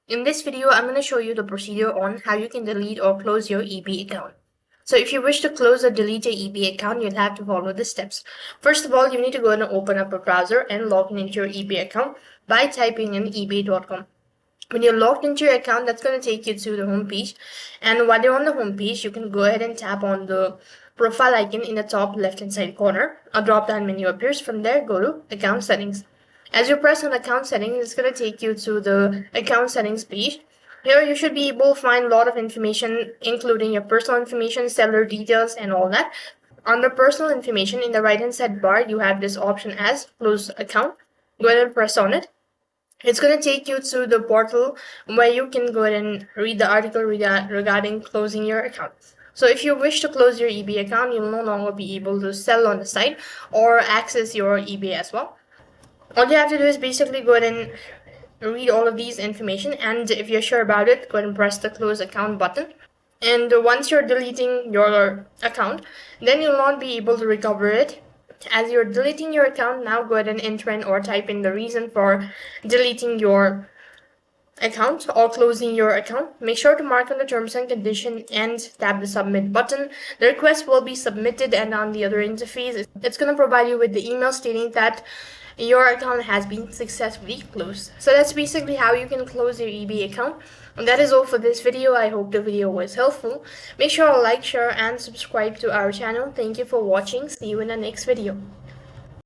In this video, I'm going to show you the procedure on how you can delete or close your EB account. So if you wish to close or delete your EB account, you'll have to follow the steps. First of all, you need to go and open up a browser and log in into your EB account by typing in ebay.com. When you're logged into your account, that's going to take you to the home page. And while you're on the home page, you can go ahead and tap on the profile icon in the top left hand side corner. A drop down menu appears. From there, go to account settings. As you press on account settings, it's going to take you to the account settings page. Here you should be able to find a lot of information, including your personal information, seller details, and all that. Under personal information, in the right hand side bar, you have this option as close account. Go ahead and press on it. It's going to take you to the portal where you can go ahead and read the article regarding closing your account. So if you wish to close your eBay account, you'll no longer be able to sell on the site or access your eBay as well. All you have to do is basically go ahead and read all of these information, and if you're sure about it, go ahead and press the close account button. And once you're deleting your account, then you'll not be able to recover it. As you're deleting your account, now go ahead and enter in or type in the reason for deleting your account or closing your account. Make sure to mark on the terms and condition and tap the submit button. The request will be submitted, and on the other interface, it's going to provide you with the email stating that your account has been successfully closed. So that's basically how you can close your eBay account. And that is all for this video. I hope the video was helpful. Make sure to like, share, and subscribe to our channel. Thank you for watching. See you in the next video.